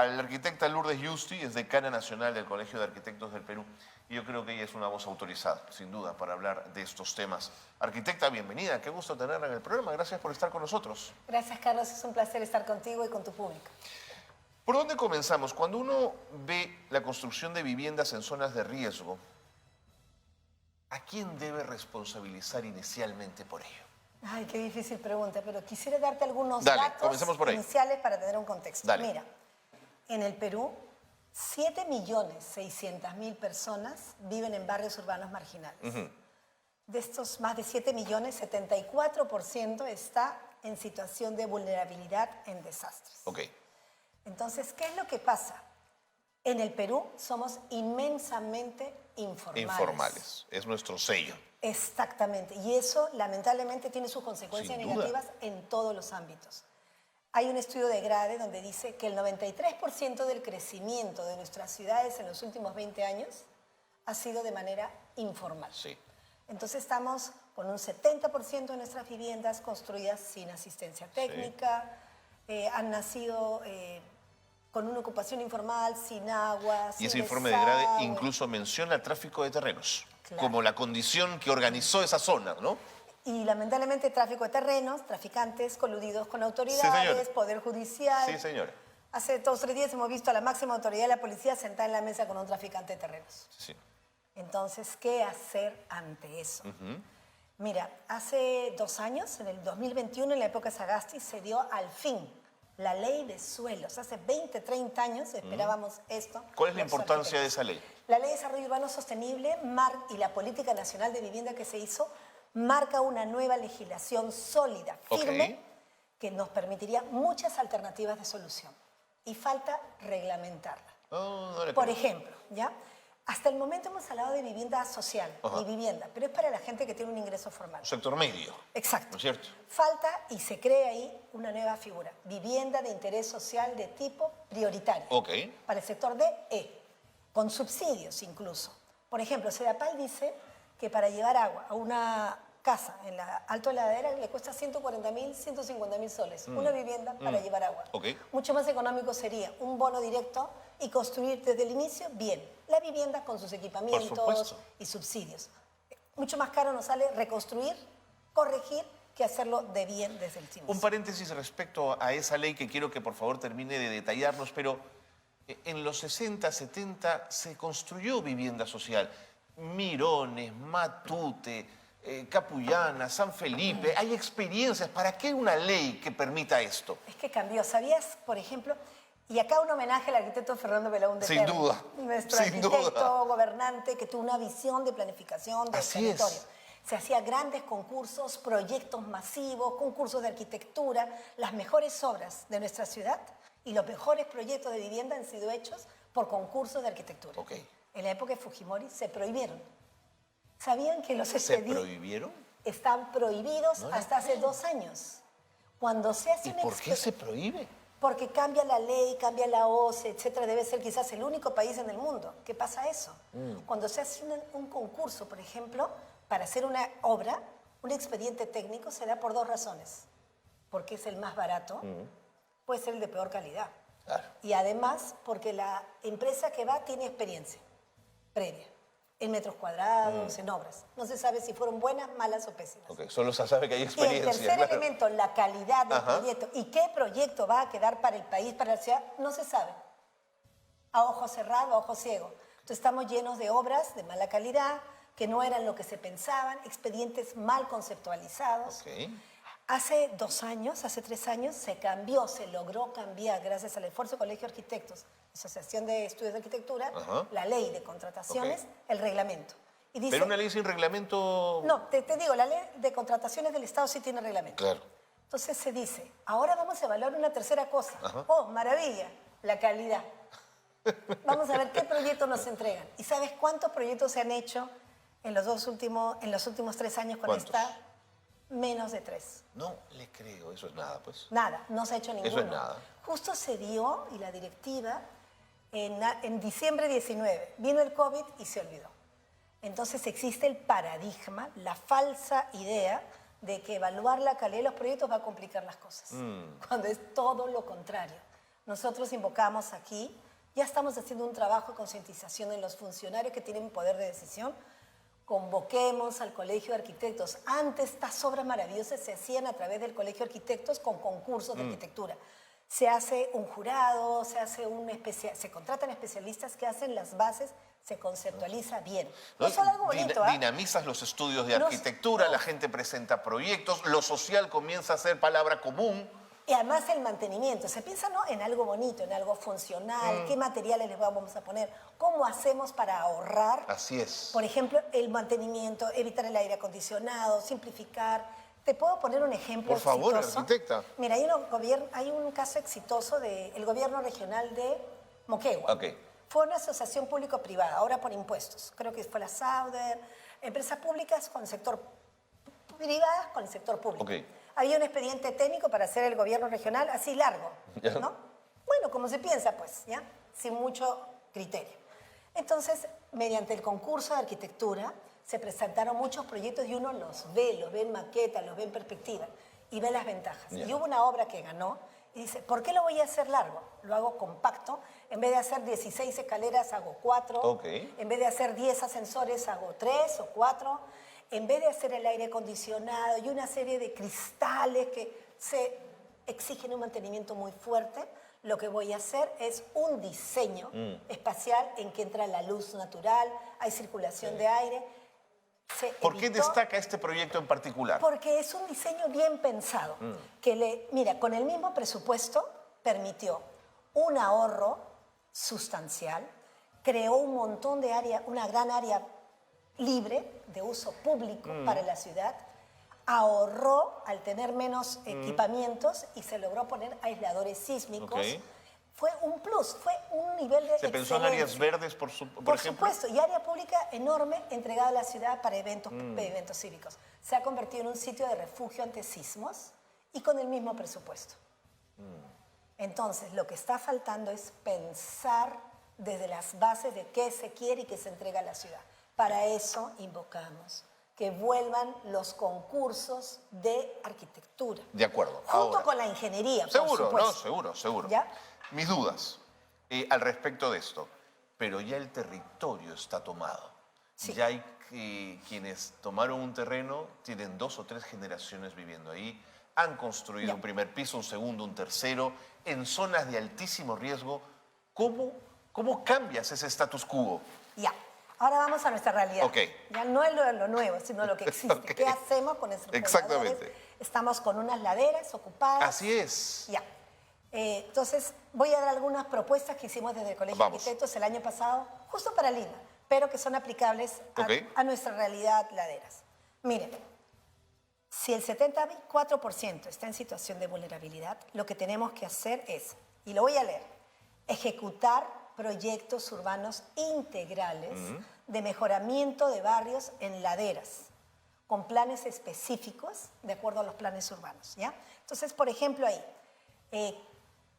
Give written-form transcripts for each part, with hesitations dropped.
a la arquitecta Lourdes Yusti, es decana nacional del Colegio de Arquitectos del Perú. Y yo creo que ella es una voz autorizada, sin duda, para hablar de estos temas. Arquitecta, bienvenida. Qué gusto tenerla en el programa. Gracias por estar con nosotros. Gracias, Carlos. Es un placer estar contigo y con tu público. ¿Por dónde comenzamos? Cuando uno ve la construcción de viviendas en zonas de riesgo, ¿a quién debe responsabilizar inicialmente por ello? Ay, qué difícil pregunta, pero quisiera darte algunos Dale, datos comencemos por ahí. iniciales para tener un contexto. Dale. Mira, en el Perú, 7.600.000 personas viven en barrios urbanos marginales. De estos más de 7 millones, 74% está en situación de vulnerabilidad en desastres. Ok. Entonces, ¿qué es lo que pasa? En el Perú somos inmensamente informales. Informales. Es nuestro sello. Exactamente. Y eso, lamentablemente, tiene sus consecuencias Sin duda. negativas en todos los ámbitos. Hay un estudio de Grade donde dice que el 93% del crecimiento de nuestras ciudades en los últimos 20 años ha sido de manera informal. Sí. Entonces estamos con un 70% de nuestras viviendas construidas sin asistencia técnica, han nacido con una ocupación informal, sin agua, sin Y ese informe de Grade desagüe. incluso menciona el tráfico de terrenos, Claro. como la condición que organizó esa zona, ¿no? Y lamentablemente tráfico de terrenos, traficantes coludidos con Sí, autoridades, señora. poder judicial. Sí, señora. Hace 2 o 3 días hemos visto a la máxima autoridad de la policía sentada en la mesa con un traficante de terrenos. Sí. Entonces, ¿qué hacer ante eso? Mira, hace 2 años, en el 2021, en la época de Sagasti, se dio al fin la ley de suelos. Hace 20, 30 años esperábamos esto. ¿Cuál es la los importancia de arquitectos. esa ley? La Ley de Desarrollo Urbano Sostenible y la Política Nacional de Vivienda que se hizo marca una nueva legislación sólida, firme, que nos permitiría muchas alternativas de solución. Y falta reglamentarla. Oh, no le Por creo. ejemplo, ¿ya? Hasta el momento hemos hablado de vivienda social, Ajá. y vivienda, pero es para la gente que tiene un ingreso formal. Un sector medio, Exacto. ¿no es cierto? Falta y se crea ahí una nueva figura, vivienda de interés social de tipo prioritario. Ok. Para el sector de E, con subsidios incluso. Por ejemplo, Sedapal dice que para llevar agua a una casa en la Alto de la Ladera le cuesta 140.000, 150.000 soles. Una vivienda para llevar agua. Ok. Mucho más económico sería un bono directo y construir desde el inicio bien la vivienda con sus equipamientos supuesto. y subsidios. Mucho más caro nos sale reconstruir, corregir, que hacerlo de bien desde el inicio. Un paréntesis respecto a esa ley que quiero que por favor termine de detallarnos, pero en los 60, 70 se construyó vivienda social. Mirones, Matute, Capullana, San Felipe, hay experiencias. ¿Para qué una ley que permita esto? Es que cambió. ¿Sabías, por ejemplo? Y acá un homenaje al arquitecto Fernando Belaúnde Sin Terry, duda, nuestro sin arquitecto duda. gobernante que tuvo una visión de planificación del Así territorio. es. Se hacían grandes concursos, proyectos masivos, concursos de arquitectura. Las mejores obras de nuestra ciudad y los mejores proyectos de vivienda han sido hechos por concursos de arquitectura. Ok. En la época de Fujimori se prohibieron. ¿Sabían que los ¿Se expedientes prohibieron? están prohibidos No le hasta hace creo. 2 años? Cuando se hace ¿Y un por qué se prohíbe? Porque cambia la ley, cambia la OCE, etcétera. Debe ser quizás el único país en el mundo que pasa eso. Cuando se hace un concurso, por ejemplo, para hacer una obra, un expediente técnico se da por 2 razones. Porque es el más barato, puede ser el de peor calidad. Claro. Y además porque la empresa que va tiene experiencia previa en metros cuadrados, en obras. No se sabe si fueron buenas, malas o pésimas. Ok, solo se sabe que hay Y el experiencia. tercer claro. elemento, la calidad del Ajá. proyecto. ¿Y qué proyecto va a quedar para el país, para la ciudad? No se sabe. A ojo cerrado, a ojo ciego. Entonces estamos llenos de obras de mala calidad, que no eran lo que se pensaban, expedientes mal conceptualizados. Ok. Hace 2 años, hace 3 años, se cambió, se logró cambiar, gracias al esfuerzo del Colegio de Arquitectos, Asociación de Estudios de Arquitectura, Ajá. la ley de contrataciones, Ok. el reglamento. Y dice, Pero una ley sin reglamento... no, te digo, la ley de contrataciones del Estado sí tiene reglamento. Claro. Entonces se dice, ahora vamos a evaluar una tercera cosa. Ajá. Oh, maravilla, la calidad. Vamos a ver qué proyectos nos entregan. ¿Y sabes cuántos proyectos se han hecho en los últimos 3 años con ¿Cuántos? esta? Menos de 3. No le creo, eso es nada, pues. Nada, no se ha hecho ninguno. Eso es nada. Justo se dio, y la directiva, en diciembre 19, vino el COVID y se olvidó. Entonces existe el paradigma, la falsa idea de que evaluar la calidad de los proyectos va a complicar las cosas, cuando es todo lo contrario. nosotros invocamos aquí, ya estamos haciendo un trabajo de concientización en los funcionarios que tienen poder de decisión. Convoquemos al Colegio de Arquitectos. Antes estas obras maravillosas se hacían a través del Colegio de Arquitectos con concursos de arquitectura. Se hace un jurado, se contratan especialistas que hacen las bases, se conceptualiza bien. No es solo algo bonito, ¿eh? Dinamizas los estudios de arquitectura, la gente presenta proyectos, lo social comienza a ser palabra común. Y además el mantenimiento. Se piensa, ¿no?, en algo bonito, en algo funcional, qué materiales les vamos a poner, cómo hacemos para ahorrar. Así es. Por ejemplo, el mantenimiento, evitar el aire acondicionado, simplificar. ¿Te puedo poner un ejemplo Por favor, exitoso? arquitecta. Mira, hay un caso exitoso del gobierno regional de Moquegua. Ok. Fue una asociación público-privada, ahora por impuestos. Creo que fue la Sauder, empresas públicas con el sector privadas con el sector público. Ok. Había un expediente técnico para hacer el gobierno regional así largo, Ya. ¿no? Bueno, como se piensa, pues, ¿ya? Sin mucho criterio. Entonces, mediante el concurso de arquitectura, se presentaron muchos proyectos y uno los ve en maqueta, los ve en perspectiva y ve las ventajas. Ya. Y hubo una obra que ganó y dice, ¿por qué lo voy a hacer largo? Lo hago compacto. En vez de hacer 16 escaleras, hago 4. Ok. En vez de hacer 10 ascensores, hago 3 o 4. En vez de hacer el aire acondicionado y una serie de cristales que se exigen un mantenimiento muy fuerte, lo que voy a hacer es un diseño espacial en que entra la luz natural, hay circulación de aire. ¿Por qué destaca este proyecto en particular? Porque es un diseño bien pensado, mira, con el mismo presupuesto permitió un ahorro sustancial, creó un montón de área, una gran área libre de uso público para la ciudad, ahorró al tener menos equipamientos y se logró poner aisladores sísmicos. Ok. Fue un plus, fue un nivel de ¿Se pensó en áreas verdes, por ejemplo? Por supuesto, y área pública enorme entregada a la ciudad para eventos cívicos. Se ha convertido en un sitio de refugio ante sismos y con el mismo presupuesto. Entonces, lo que está faltando es pensar desde las bases de qué se quiere y qué se entrega a la ciudad. Para eso invocamos que vuelvan los concursos de arquitectura. De acuerdo. Junto Ahora, con la ingeniería, por seguro, supuesto. no, seguro. ¿Ya? Mis dudas al respecto de esto. Pero ya el territorio está tomado. Sí. Ya hay quienes tomaron un terreno, tienen 2 o 3 generaciones viviendo ahí, han construido Ya. un primer piso, un segundo, un tercero, en zonas de altísimo riesgo. ¿Cómo cambias ese status quo? Ya. Ahora vamos a nuestra realidad. Ok. Ya no es lo nuevo, sino lo que existe. Ok. ¿Qué hacemos con esos Exactamente. pobladores? Estamos con unas laderas ocupadas. Así es. Ya. Entonces, voy a dar algunas propuestas que hicimos desde el Colegio de Vamos. Arquitectos el año pasado, justo para Lima, pero que son aplicables Ok. a nuestra realidad laderas. Miren, si el 74% está en situación de vulnerabilidad, lo que tenemos que hacer es, y lo voy a leer, ejecutar proyectos urbanos integrales de mejoramiento de barrios en laderas, con planes específicos de acuerdo a los planes urbanos, ¿ya? Entonces, por ejemplo,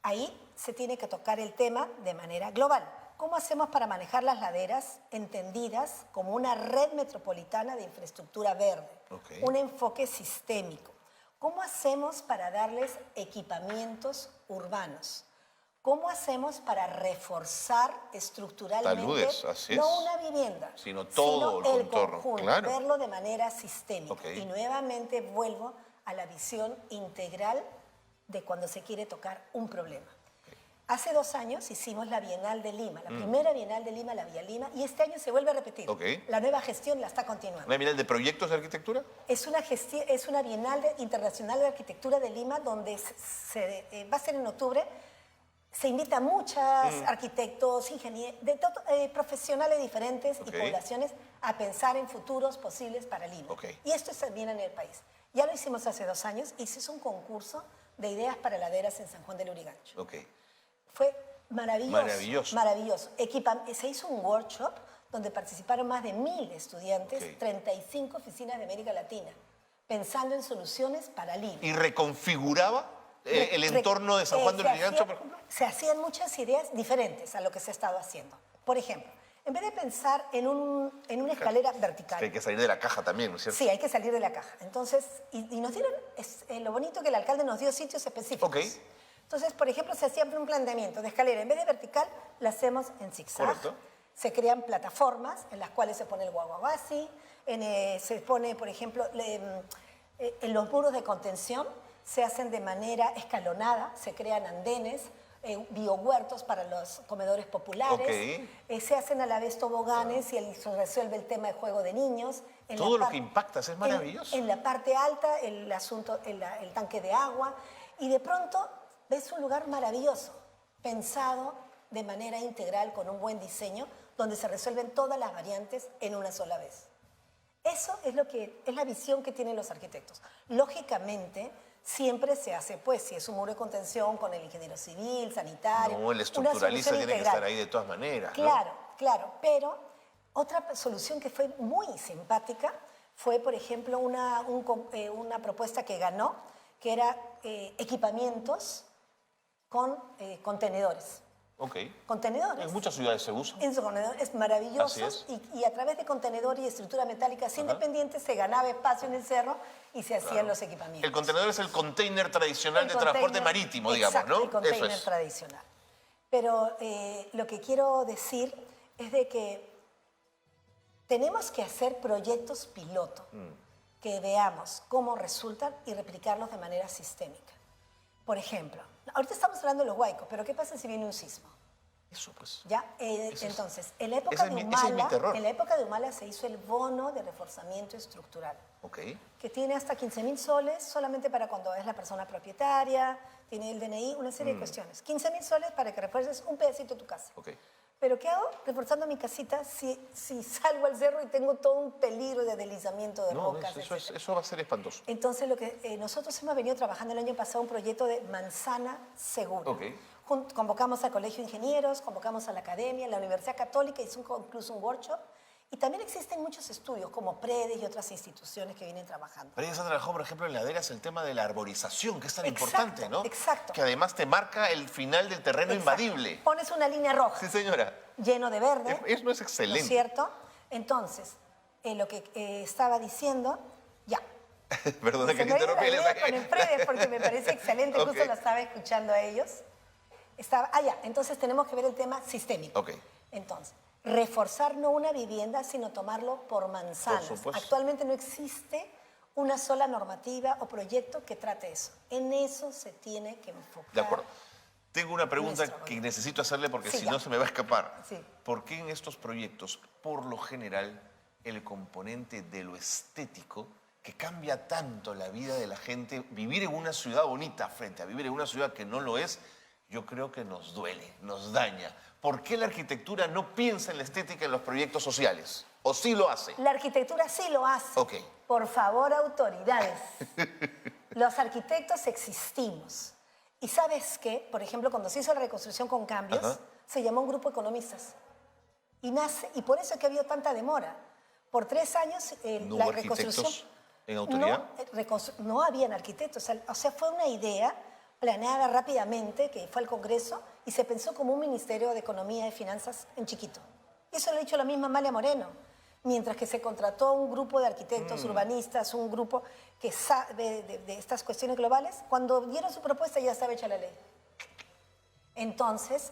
ahí se tiene que tocar el tema de manera global. ¿Cómo hacemos para manejar las laderas entendidas como una red metropolitana de infraestructura verde? Ok. Un enfoque sistémico. ¿Cómo hacemos para darles equipamientos urbanos? ¿Cómo hacemos para reforzar estructuralmente Taludes, así es. no una vivienda, Sino todo el contorno, conjunto, claro. verlo de manera sistémica? Ok. Y nuevamente vuelvo a la visión integral de cuando se quiere tocar un problema. Hace 2 años hicimos la Bienal de Lima, la primera Bienal de Lima, la Vía Lima, y este año se vuelve a repetir. Ok. La nueva gestión la está continuando. ¿Una Bienal de proyectos de arquitectura? Es una Bienal Internacional de Arquitectura de Lima donde va a ser en octubre. Se invita a muchos arquitectos, ingenieros, profesionales diferentes Ok. y poblaciones a pensar en futuros posibles para Lima. Ok. Y esto es también en el país. Ya lo hicimos hace 2 años y se hizo un concurso de ideas para laderas en San Juan del Urigancho. Ok. Fue maravilloso. Maravilloso. Maravilloso. Se hizo un workshop donde participaron más de 1000 estudiantes, Ok. 35 oficinas de América Latina, pensando en soluciones para Lima. ¿Y reconfiguraba el entorno de San Juan del Urigancho, por ejemplo? Se hacían muchas ideas diferentes a lo que se ha estado haciendo. Por ejemplo, en vez de pensar en una escalera vertical. Hay que salir de la caja también, ¿no es cierto? Sí, hay que salir de la caja. Entonces, y nos dieron, lo bonito que el alcalde nos dio sitios específicos. Ok. Entonces, por ejemplo, se hacía un planteamiento de escalera. En vez de vertical, la hacemos en zigzag. Correcto. Se crean plataformas en las cuales se pone el guaguabasi, se pone, por ejemplo, en los muros de contención se hacen de manera escalonada, se crean andenes, biohuertos para los comedores populares, se hacen a la vez toboganes y se resuelve el tema de juego de niños. Todo lo que impactas es maravilloso. En la parte alta, el asunto, el tanque de agua, y de pronto ves un lugar maravilloso, pensado de manera integral con un buen diseño, donde se resuelven todas las variantes en una sola vez. Eso es lo que es la visión que tienen los arquitectos. Lógicamente, siempre se hace, pues, si es un muro de contención con el ingeniero civil, sanitario. No, el estructuralista tiene que estar ahí de todas maneras. Claro, ¿no? claro. Pero otra solución que fue muy simpática fue, por ejemplo, una propuesta que ganó, que era equipamientos con contenedores. Ok. Contenedores. En muchas ciudades se usa. En contenedores maravillosos. Y a través de contenedor y estructura metálica independientes se ganaba espacio en el cerro y se hacían los equipamientos. El contenedor es el container tradicional de transporte marítimo, digamos, exacto, ¿no? El container Eso es. tradicional. Pero lo que quiero decir es de que tenemos que hacer proyectos piloto que veamos cómo resultan y replicarlos de manera sistémica. Por ejemplo, ahorita estamos hablando de los huaicos, pero ¿qué pasa si viene un sismo? Eso, pues. ¿Ya? Entonces, en la época de Humala se hizo el bono de reforzamiento estructural, que tiene hasta 15.000 soles solamente para cuando es la persona propietaria, tiene el DNI, una serie de cuestiones. 15.000 soles para que refuerces un pedacito de tu casa. Pero ¿qué hago reforzando mi casita si salgo al cerro y tengo todo un peligro de deslizamiento de rocas? Eso va a ser espantoso. Entonces, lo que nosotros hemos venido trabajando el año pasado un proyecto de manzana segura. Convocamos al Colegio de Ingenieros, convocamos a la Academia, la Universidad Católica, hizo incluso un workshop. Y también existen muchos estudios, como PREDES y otras instituciones que vienen trabajando. PREDES ha trabajado, por ejemplo, en laderas el tema de la arborización, que es tan importante, ¿no? Exacto. Que además te marca el final del terreno invadible. Pones una línea roja. Sí, señora. Lleno de verde. Eso es excelente. ¿No es cierto? Entonces, lo que estaba diciendo, ya. Perdona que te interrumpí. Con el PREDES porque me parece excelente, justo lo estaba escuchando a ellos. Entonces tenemos que ver el tema sistémico. Entonces, reforzar no una vivienda, sino tomarlo por manzanas. Por supuesto. Actualmente no existe una sola normativa o proyecto que trate eso. En eso se tiene que enfocar. De acuerdo. Tengo una pregunta que necesito hacerle porque si no se me va a escapar. ¿Por qué en estos proyectos, por lo general, el componente de lo estético, que cambia tanto la vida de la gente, vivir en una ciudad bonita frente a vivir en una ciudad que no lo es, yo creo que nos duele, nos daña? ¿Por qué la arquitectura no piensa en la estética en los proyectos sociales? ¿O sí lo hace? La arquitectura sí lo hace. Por favor, autoridades. Los arquitectos existimos. ¿Y sabes qué? Por ejemplo, cuando se hizo la reconstrucción con cambios, se llamó un grupo de economistas. Y por eso es que ha habido tanta demora. Por 3 años ¿No la hubo reconstrucción... arquitectos en autoridad? No habían arquitectos. O sea, fue una idea planeada rápidamente, que fue al Congreso, y se pensó como un Ministerio de Economía y Finanzas en chiquito. Y eso lo ha dicho la misma Amalia Moreno. Mientras que se contrató a un grupo de arquitectos, urbanistas, un grupo que sabe de estas cuestiones globales, cuando dieron su propuesta ya estaba hecha la ley. Entonces,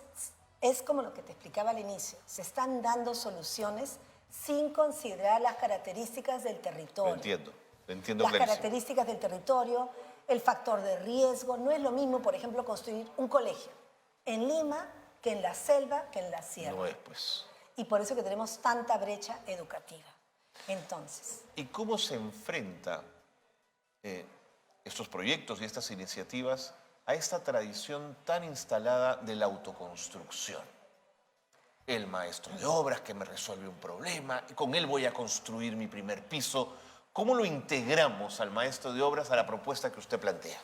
es como lo que te explicaba al inicio. Se están dando soluciones sin considerar las características del territorio. Lo entiendo las clarísimo. características del territorio, el factor de riesgo. No es lo mismo, por ejemplo, construir un colegio en Lima que en la selva, que en la sierra. No es, pues. Y por eso que tenemos tanta brecha educativa. Entonces. ¿Y cómo se enfrenta estos proyectos y estas iniciativas a esta tradición tan instalada de la autoconstrucción? El maestro de obras que me resuelve un problema, y con él voy a construir mi primer piso. ¿Cómo lo integramos al maestro de obras a la propuesta que usted plantea?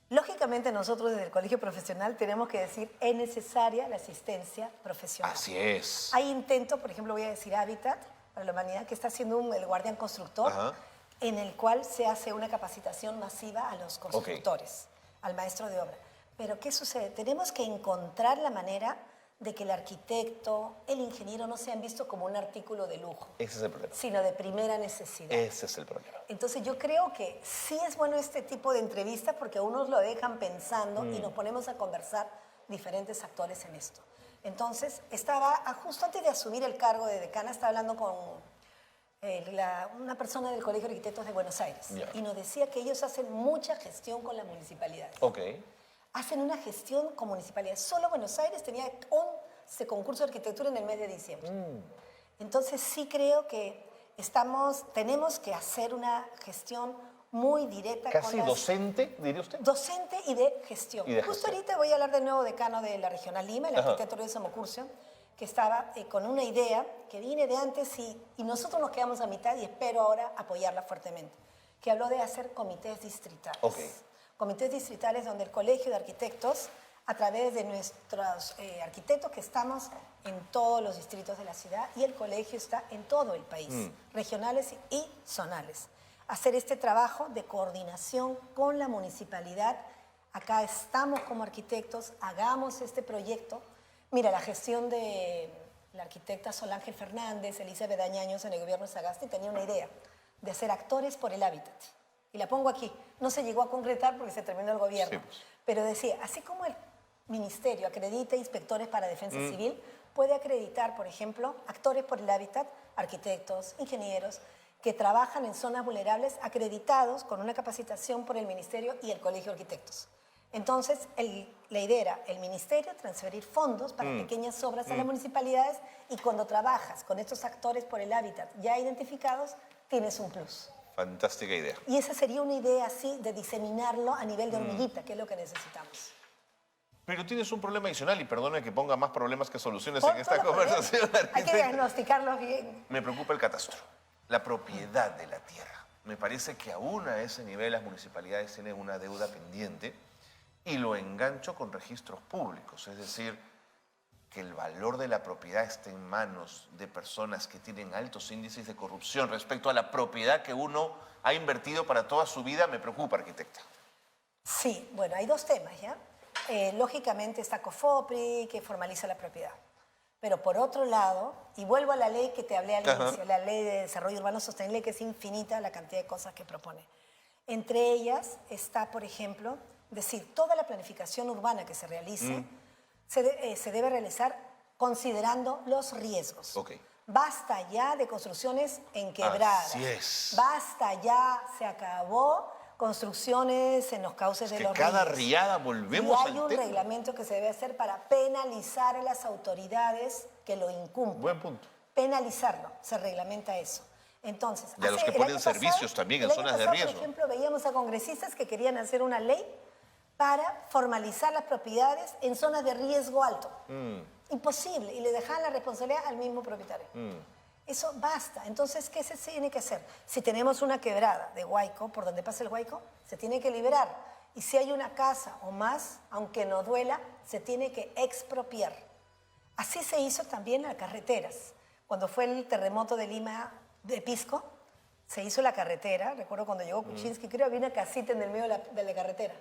Lógicamente nosotros desde el colegio profesional tenemos que decir es necesaria la asistencia profesional. Así es. Hay intentos, por ejemplo voy a decir Hábitat para la Humanidad, que está haciendo el guardián constructor, en el cual se hace una capacitación masiva a los constructores, al maestro de obra. Pero ¿qué sucede? Tenemos que encontrar la manera de que el arquitecto, el ingeniero no sean vistos como un artículo de lujo, Ese es el problema. sino de primera necesidad. Ese es el problema. Entonces yo creo que sí es bueno este tipo de entrevistas porque a unos lo dejan pensando y nos ponemos a conversar diferentes actores en esto. Entonces justo antes de asumir el cargo de decana, estaba hablando con una persona del Colegio de Arquitectos de Buenos Aires y nos decía que ellos hacen mucha gestión con las municipalidades. Ok. Hacen una gestión con municipalidades. Solo Buenos Aires tenía 11 concursos de arquitectura en el mes de diciembre. Entonces sí creo que tenemos que hacer una gestión muy directa. Casi docente, diría usted. Docente y de gestión. Justo ahorita voy a hablar del nuevo decano de la Regional Lima, el arquitecto Luis Samocurcio, que estaba con una idea que viene de antes y nosotros nos quedamos a mitad y espero ahora apoyarla fuertemente, que habló de hacer comités distritales. Okay. Comités distritales donde el Colegio de Arquitectos, a través de nuestros arquitectos que estamos en todos los distritos de la ciudad y el colegio está en todo el país, regionales y zonales. Hacer este trabajo de coordinación con la municipalidad. Acá estamos como arquitectos, hagamos este proyecto. Mira, la gestión de la arquitecta Sol Ángel Fernández, Elizabeth Dañaños en el gobierno de Sagasti tenía una idea de hacer actores por el hábitat. Y la pongo aquí. No se llegó a concretar porque se terminó el gobierno. Sí, pues. Pero decía, así como el ministerio acredita inspectores para defensa civil, puede acreditar, por ejemplo, actores por el hábitat, arquitectos, ingenieros, que trabajan en zonas vulnerables acreditados con una capacitación por el ministerio y el Colegio de Arquitectos. Entonces, la idea era el ministerio transferir fondos para pequeñas obras a las municipalidades y cuando trabajas con estos actores por el hábitat ya identificados, tienes un plus. Fantástica idea. Y esa sería una idea así de diseminarlo a nivel de hormiguita, que es lo que necesitamos. Pero tienes un problema adicional, y perdone que ponga más problemas que soluciones en esta conversación. Hay que diagnosticarlos bien. Me preocupa el catastro, la propiedad de la tierra. Me parece que aún a ese nivel las municipalidades tienen una deuda pendiente y lo engancho con registros públicos, es decir, que el valor de la propiedad esté en manos de personas que tienen altos índices de corrupción respecto a la propiedad que uno ha invertido para toda su vida, me preocupa, arquitecta. Sí, bueno, hay dos temas, ¿ya? Lógicamente está COFOPRI, que formaliza la propiedad. Pero por otro lado, y vuelvo a la ley que te hablé al inicio, la Ley de Desarrollo Urbano Sostenible, que es infinita la cantidad de cosas que propone. Entre ellas está, por ejemplo, decir, toda la planificación urbana que se realice se debe realizar considerando los riesgos. Okay. Basta ya de construcciones en quebradas. Así es. Basta ya, se acabó construcciones en los cauces de los ríos. Cada riada volvemos al tema. Y hay un reglamento que se debe hacer para penalizar a las autoridades que lo incumplen. Buen punto. Penalizarlo, se reglamenta eso. Entonces, y a los que ponen servicios también en zonas de riesgo. Por ejemplo, veíamos a congresistas que querían hacer una ley para formalizar las propiedades en zonas de riesgo alto. Imposible. Y le dejaban la responsabilidad al mismo propietario. Eso basta. Entonces, ¿qué se tiene que hacer? Si tenemos una quebrada de Huayco, por donde pasa el Huayco, se tiene que liberar. Y si hay una casa o más, aunque no duela, se tiene que expropiar. Así se hizo también en las carreteras. Cuando fue el terremoto de Lima, de Pisco, se hizo la carretera. Recuerdo cuando llegó Kuczynski, creo que había una casita en el medio de la carretera.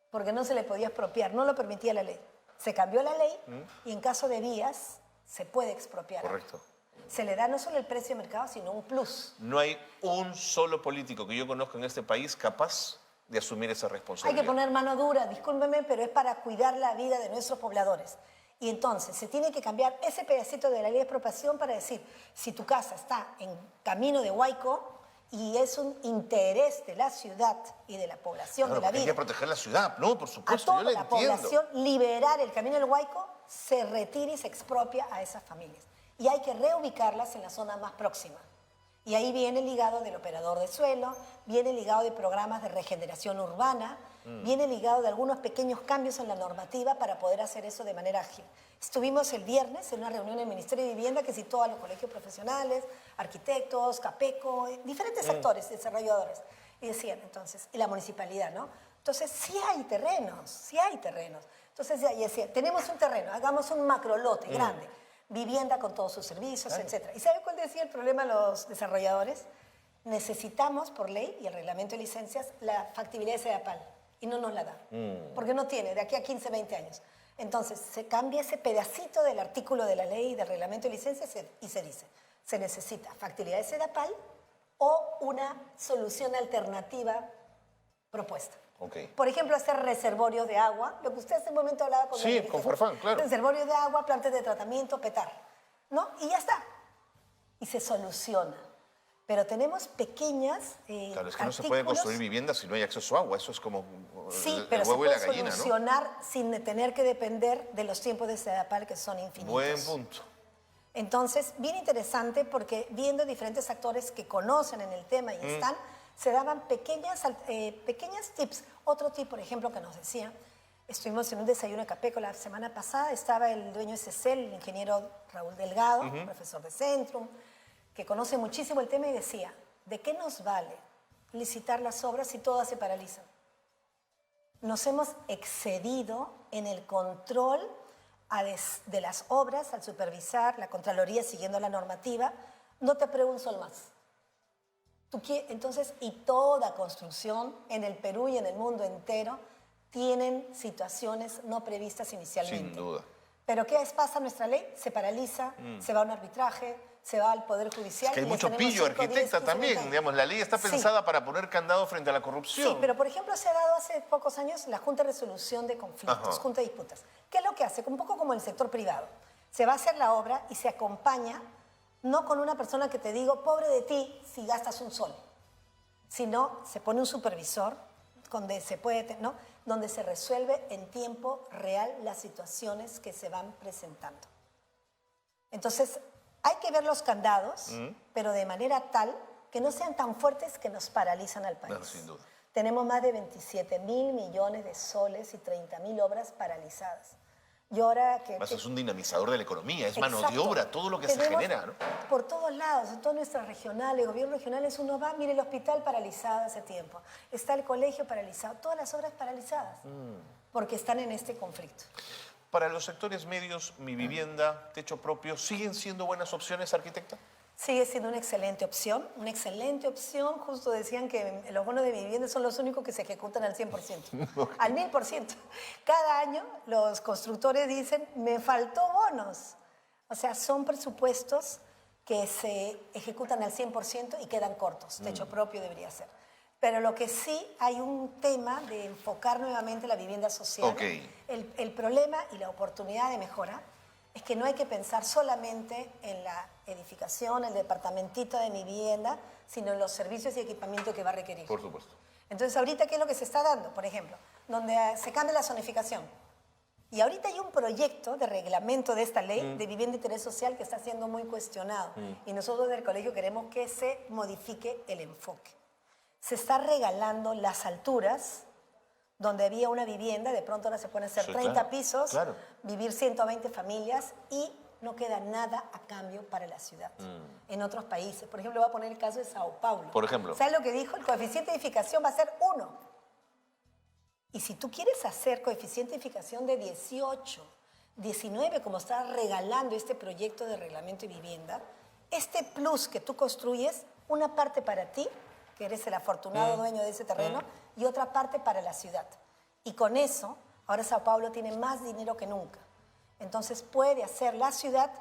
Porque no se le podía expropiar, no lo permitía la ley. Se cambió la ley y en caso de vías se puede expropiar. Correcto. Se le da no solo el precio de mercado, sino un plus. No hay un solo político que yo conozca en este país capaz de asumir esa responsabilidad. Hay que poner mano dura, discúlpeme, pero es para cuidar la vida de nuestros pobladores. Y entonces se tiene que cambiar ese pedacito de la ley de expropiación para decir, si tu casa está en camino de Huayco y es un interés de la ciudad y de la población, claro, de la vida. Hay que proteger la ciudad, no, por supuesto, a toda la población, liberar el camino del Huayco, se retira y se expropia a esas familias. Y hay que reubicarlas en la zona más próxima. Y ahí viene ligado del operador de suelo, viene ligado de programas de regeneración urbana, viene ligado de algunos pequeños cambios en la normativa para poder hacer eso de manera ágil. Estuvimos el viernes en una reunión en el Ministerio de Vivienda que citó a los colegios profesionales, arquitectos, CAPECO, diferentes actores, desarrolladores. Y decían entonces, y la municipalidad, ¿no? Entonces sí hay terrenos, sí hay terrenos. Entonces ya decía, tenemos un terreno, hagamos un macrolote grande. Vivienda con todos sus servicios, etc. ¿Y sabe cuál decía el problema a los desarrolladores? Necesitamos, por ley y el reglamento de licencias, la factibilidad de SEDAPAL. Y no nos la da. Porque no tiene, de aquí a 15, 20 años. Entonces, se cambia ese pedacito del artículo de la ley del reglamento de licencia y se dice, se necesita factibilidad de Sedapal o una solución alternativa propuesta. Okay. Por ejemplo, hacer reservorios de agua, lo que usted hace un momento hablaba con Sí, con Farfán, claro. Reservorios de agua, plantas de tratamiento, petar, ¿no? Y ya está. Y se soluciona. Pero tenemos pequeñas Claro, es que no se puede construir viviendas si no hay acceso a agua. Eso es como sí, pero el huevo y se la puede gallina, solucionar sin tener que depender de los tiempos de Sedapal, que son infinitos. Buen punto. Entonces, bien interesante porque viendo diferentes actores que conocen en el tema y están, se daban pequeñas tips. Otro tip, por ejemplo, que nos decía, estuvimos en un desayuno en Capeco la semana pasada, estaba el dueño de CECEL, el ingeniero Raúl Delgado, profesor de Centrum, que conoce muchísimo el tema y decía, ¿de qué nos vale licitar las obras si todas se paralizan? Nos hemos excedido en el control de las obras, al supervisar, la Contraloría siguiendo la normativa, no te aprueba un sol más. Entonces, y toda construcción en el Perú y en el mundo entero tienen situaciones no previstas inicialmente. Sin duda. Pero ¿qué pasa en nuestra ley? Se paraliza, se va a un arbitraje, se va al Poder Judicial. Es que hay y mucho tenemos pillo 5, 10, arquitecta 15 también. 20. Digamos, la ley está pensada para poner candado frente a la corrupción. Sí, pero por ejemplo se ha dado hace pocos años la Junta de Resolución de Conflictos, Junta de Disputas. ¿Qué es lo que hace? Un poco como en el sector privado. Se va a hacer la obra y se acompaña, no con una persona que te digo, pobre de ti si gastas un sol, sino se pone un supervisor donde se puede, ¿no? Donde se resuelve en tiempo real las situaciones que se van presentando. Entonces, hay que ver los candados, pero de manera tal que no sean tan fuertes que nos paralizan al país. No, sin duda. Tenemos más de 27.000 millones de soles y 30.000 obras paralizadas. Y ahora que... Es un dinamizador de la economía, es mano de Exacto. obra, todo lo que se Tenemos genera, ¿no? por todos lados, en todas nuestras regionales, gobiernos regionales, uno va, mire el hospital paralizado hace tiempo, está el colegio paralizado, todas las obras paralizadas, porque están en este conflicto. Para los sectores medios, mi vivienda, techo propio, ¿siguen siendo buenas opciones, arquitecta? Sigue siendo una excelente opción, una excelente opción. Justo decían que los bonos de vivienda son los únicos que se ejecutan al 100%, al 1000%. Cada año los constructores dicen, me faltó bonos. O sea, son presupuestos que se ejecutan al 100% y quedan cortos. Techo propio debería ser. Pero lo que sí hay un tema de enfocar nuevamente la vivienda social. Okay. El problema y la oportunidad de mejora es que no hay que pensar solamente en la edificación, el departamentito de mi vivienda, sino en los servicios y equipamiento que va a requerir. Por supuesto. Entonces, ahorita, ¿qué es lo que se está dando? Por ejemplo, donde se cambia la zonificación. Y ahorita hay un proyecto de reglamento de esta ley de vivienda de interés social que está siendo muy cuestionado. Y nosotros del colegio queremos que se modifique el enfoque. Se está regalando las alturas donde había una vivienda, de pronto ahora se pueden hacer 30 pisos, vivir 120 familias y no queda nada a cambio para la ciudad. En otros países, por ejemplo, voy a poner el caso de Sao Paulo. Por ejemplo. ¿Sabes lo que dijo? El coeficiente de edificación va a ser 1. Y si tú quieres hacer coeficiente de edificación de 18, 19, como está regalando este proyecto de reglamento de vivienda, este plus que tú construyes, una parte para ti, que eres el afortunado dueño de ese terreno, y otra parte para la ciudad. Y con eso, ahora Sao Paulo tiene más dinero que nunca. Entonces puede hacer la ciudad,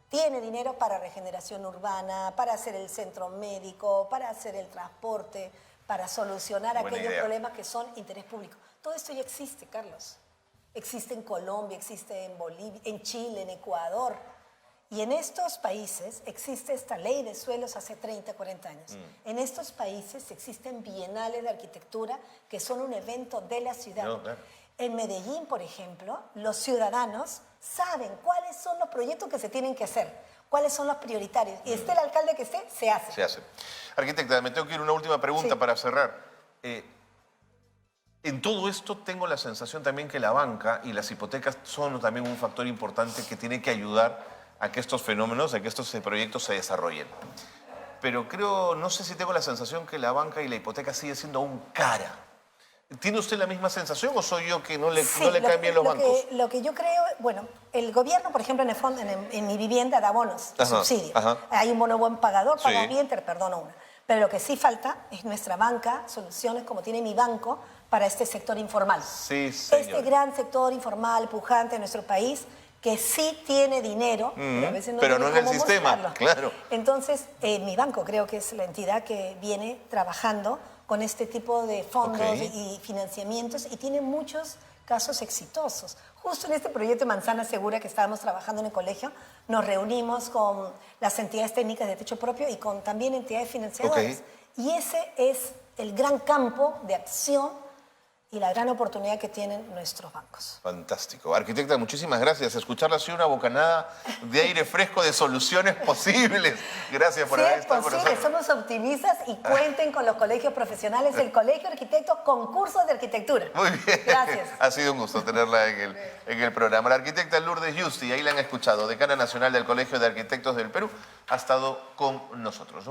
tiene dinero para regeneración urbana, para hacer el centro médico, para hacer el transporte, para solucionar aquellos problemas que son interés público. Todo esto ya existe, Carlos. Existe en Colombia, existe en Bolivia, en Chile, en Ecuador. Y en estos países existe esta ley de suelos hace 30, 40 años. En estos países existen bienales de arquitectura que son un evento de la ciudad. No, claro. En Medellín, por ejemplo, los ciudadanos saben cuáles son los proyectos que se tienen que hacer, cuáles son los prioritarios. Y esté el alcalde que esté, se hace. Se hace. Arquitecta, me tengo que ir a una última pregunta para cerrar. En todo esto tengo la sensación también que la banca y las hipotecas son también un factor importante que tiene que ayudar a que estos fenómenos, a que estos proyectos se desarrollen. Pero creo, no sé si tengo la sensación que la banca y la hipoteca sigue siendo aún cara. ¿Tiene usted la misma sensación o soy yo que no le caen bien los bancos? Lo que yo creo, bueno, el gobierno, por ejemplo, en el fondo, en mi vivienda da bonos, subsidio. Hay un bono buen pagador, paga bien, te perdono una. Pero lo que sí falta es nuestra banca, soluciones como tiene mi banco, para este sector informal. Sí, señor. Este gran sector informal, pujante en nuestro país, que sí tiene dinero, pero a veces no pero tiene no en el cómo sistema, mostrarlo. claro. Entonces, mi banco creo que es la entidad que viene trabajando con este tipo de fondos Ok. y financiamientos y tiene muchos casos exitosos. Justo en este proyecto de Manzana Segura que estábamos trabajando en el colegio, nos reunimos con las entidades técnicas de techo propio y con también entidades financiadoras. Ok. Y ese es el gran campo de acción y la gran oportunidad que tienen nuestros bancos. Fantástico. Arquitecta, muchísimas gracias. Escucharla ha sido una bocanada de aire fresco, de soluciones posibles. Gracias por Sí, haber es estado con posible, nosotros. somos optimistas y cuenten con los colegios profesionales del Colegio de Arquitectos, concursos de arquitectura. Muy bien. Gracias. Ha sido un gusto tenerla en el programa. La arquitecta Lourdes Yusti, ahí la han escuchado, decana nacional del Colegio de Arquitectos del Perú, ha estado con nosotros.